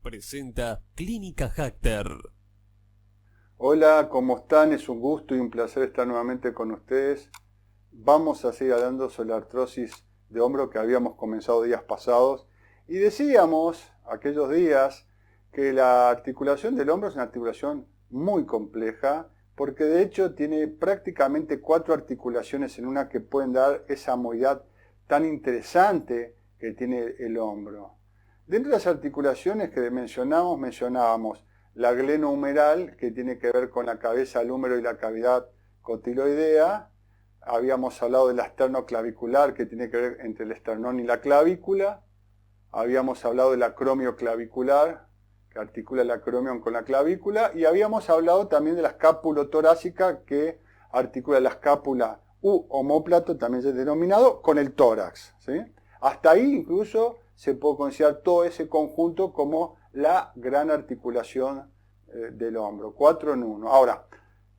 presenta Clínica Hackter. Hola, ¿cómo están? Es un gusto y un placer estar nuevamente con ustedes. Vamos a seguir hablando sobre la artrosis de hombro que habíamos comenzado días pasados. Y decíamos aquellos días que la articulación del hombro es una articulación muy compleja, porque de hecho tiene prácticamente 4 articulaciones en una que pueden dar esa movilidad tan interesante que tiene el hombro. Dentro de las articulaciones que mencionábamos la glenohumeral, que tiene que ver con la cabeza, el húmero y la cavidad cotiloidea. Habíamos hablado de la esternoclavicular, que tiene que ver entre el esternón y la clavícula. Habíamos hablado de la acromioclavicular, que articula el acromion con la clavícula. Y habíamos hablado también de la escapulotorácica, que articula la escápula u omóplato, también se ha denominado, con el tórax, ¿sí? Hasta ahí incluso se puede considerar todo ese conjunto como la gran articulación del hombro, 4 en 1. Ahora,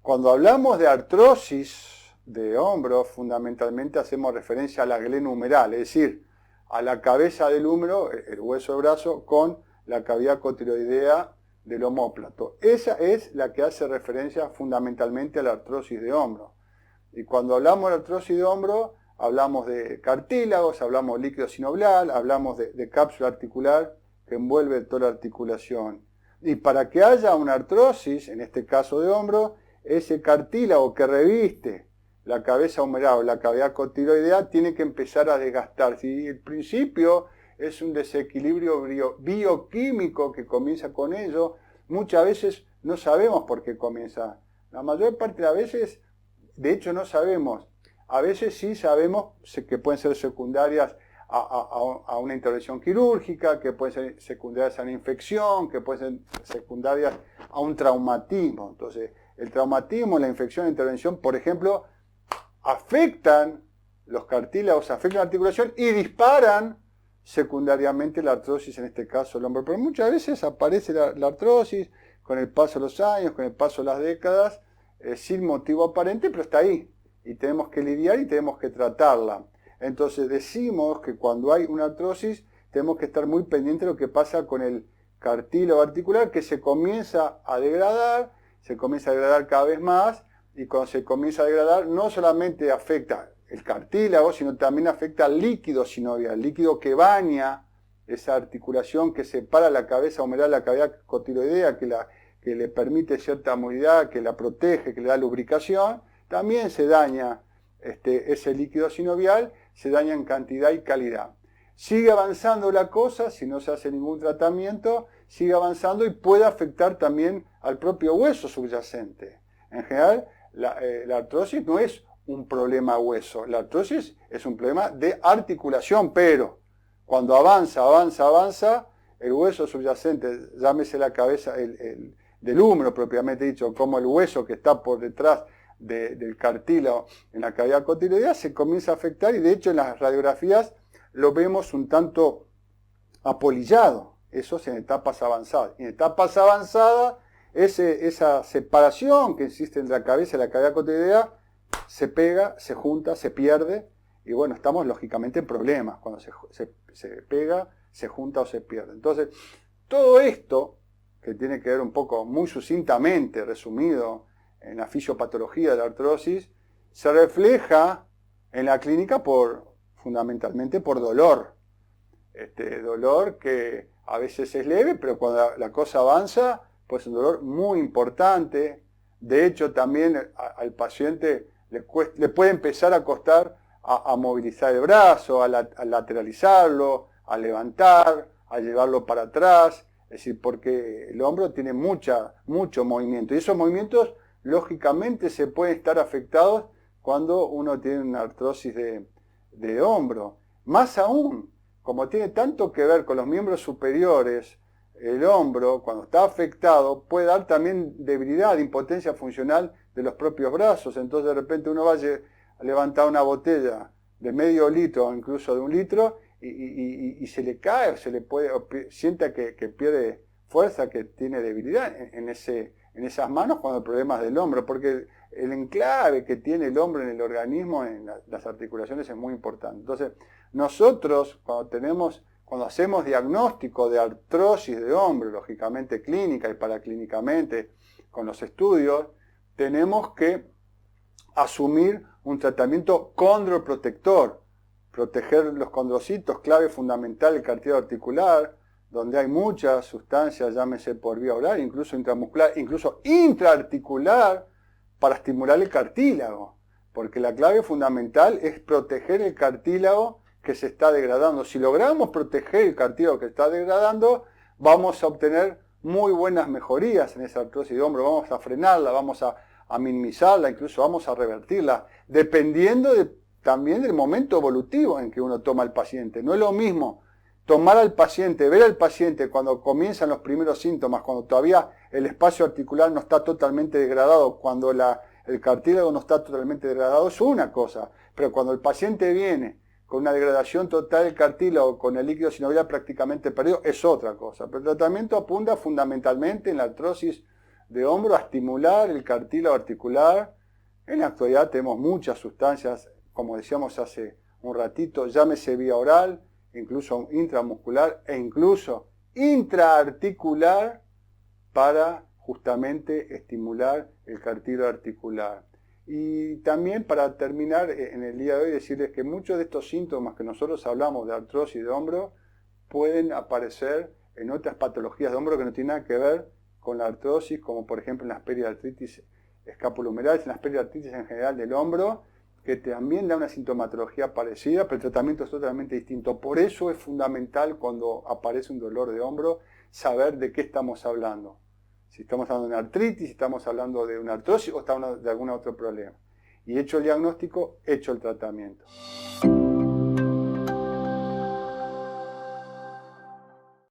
cuando hablamos de artrosis de hombro, fundamentalmente hacemos referencia a la glenohumeral, es decir, a la cabeza del húmero, el hueso del brazo, con la cavidad cotiloidea del omóplato. Esa es la que hace referencia fundamentalmente a la artrosis de hombro. Y cuando hablamos de artrosis de hombro, hablamos de cartílagos, hablamos de líquido sinovial, hablamos de cápsula articular que envuelve toda la articulación. Y para que haya una artrosis, en este caso de hombro, ese cartílago que reviste la cabeza humeral o la cavidad cotiloidea tiene que empezar a desgastarse. Y el principio es un desequilibrio bioquímico que comienza con ello. Muchas veces no sabemos por qué comienza. La mayor parte de las veces, de hecho, no sabemos. A veces sí sabemos que pueden ser secundarias a una intervención quirúrgica, que pueden ser secundarias a una infección, que pueden ser secundarias a un traumatismo. Entonces, el traumatismo, la infección, la intervención, por ejemplo, afectan los cartílagos, afectan la articulación y disparan secundariamente la artrosis, en este caso el hombro. Pero muchas veces aparece la artrosis con el paso de los años, con el paso de las décadas, sin motivo aparente, pero está ahí. Y tenemos que lidiar y tenemos que tratarla. Entonces decimos que cuando hay una artrosis tenemos que estar muy pendientes de lo que pasa con el cartílago articular, que se comienza a degradar cada vez más, y cuando se comienza a degradar no solamente afecta el cartílago, sino también afecta al líquido sinovial, el líquido que baña esa articulación que separa la cabeza humeral, la cavidad cotiloidea, que le permite cierta movilidad, que la protege, que le da lubricación. También se daña ese líquido sinovial, se daña en cantidad y calidad. Sigue avanzando la cosa, si no se hace ningún tratamiento, sigue avanzando y puede afectar también al propio hueso subyacente. En general, la artrosis no es un problema hueso, la artrosis es un problema de articulación, pero cuando avanza, el hueso subyacente, llámese la cabeza del húmero propiamente dicho, como el hueso que está por detrás del cartílago en la cavidad cotiloidea, se comienza a afectar y de hecho en las radiografías lo vemos un tanto apolillado. Eso es en etapas avanzadas. En etapas avanzadas, esa separación que existe entre la cabeza y la cavidad cotiloidea se pega, se junta, se pierde y bueno, estamos lógicamente en problemas cuando se pega, se junta o se pierde. Entonces, todo esto que tiene que ver un poco muy sucintamente, resumido, en la fisiopatología de la artrosis, se refleja en la clínica fundamentalmente por dolor. Dolor que a veces es leve, pero cuando la cosa avanza, pues es un dolor muy importante. De hecho, también al paciente le puede empezar a costar a movilizar el brazo, a lateralizarlo, a levantar, a llevarlo para atrás. Es decir, porque el hombro tiene mucho movimiento. Y esos movimientos lógicamente se pueden estar afectados cuando uno tiene una artrosis de hombro. Más aún, como tiene tanto que ver con los miembros superiores, el hombro, cuando está afectado, puede dar también debilidad, impotencia funcional de los propios brazos. Entonces de repente uno va a levantar una botella de medio litro o incluso de 1 litro y se le cae, sienta que pierde fuerza, que tiene debilidad en esas manos cuando el problema es del hombro, porque el enclave que tiene el hombro en el organismo, en las articulaciones, es muy importante. Entonces, nosotros cuando tenemos Cuando hacemos diagnóstico de artrosis de hombro, lógicamente clínica y paraclínicamente con los estudios, tenemos que asumir un tratamiento condroprotector, proteger los condrocitos, clave fundamental el cartílago articular, donde hay muchas sustancias, llámese por vía oral, incluso intramuscular, incluso intraarticular, para estimular el cartílago, porque la clave fundamental es proteger el cartílago que se está degradando. Si logramos proteger el cartílago que está degradando, vamos a obtener muy buenas mejorías en esa artrosis de hombro, vamos a frenarla, vamos a minimizarla, incluso vamos a revertirla, dependiendo también del momento evolutivo en que uno toma al paciente. No es lo mismo tomar al paciente, ver al paciente cuando comienzan los primeros síntomas, cuando todavía el espacio articular no está totalmente degradado, cuando el cartílago no está totalmente degradado, es una cosa. Pero cuando el paciente viene con una degradación total del cartílago, con el líquido sinovial prácticamente perdido, es otra cosa. Pero el tratamiento apunta fundamentalmente en la artrosis de hombro a estimular el cartílago articular. En la actualidad tenemos muchas sustancias, como decíamos hace un ratito, llámese vía oral, incluso intramuscular e incluso intraarticular para justamente estimular el cartílago articular. Y también para terminar en el día de hoy decirles que muchos de estos síntomas que nosotros hablamos de artrosis de hombro pueden aparecer en otras patologías de hombro que no tienen nada que ver con la artrosis, como por ejemplo en las periartritis escapulomeralis, en las periartritis en general del hombro, que también da una sintomatología parecida, pero el tratamiento es totalmente distinto. Por eso es fundamental cuando aparece un dolor de hombro saber de qué estamos hablando. Si estamos hablando de una artritis, si estamos hablando de una artrosis o estamos hablando de algún otro problema. Y hecho el diagnóstico, hecho el tratamiento.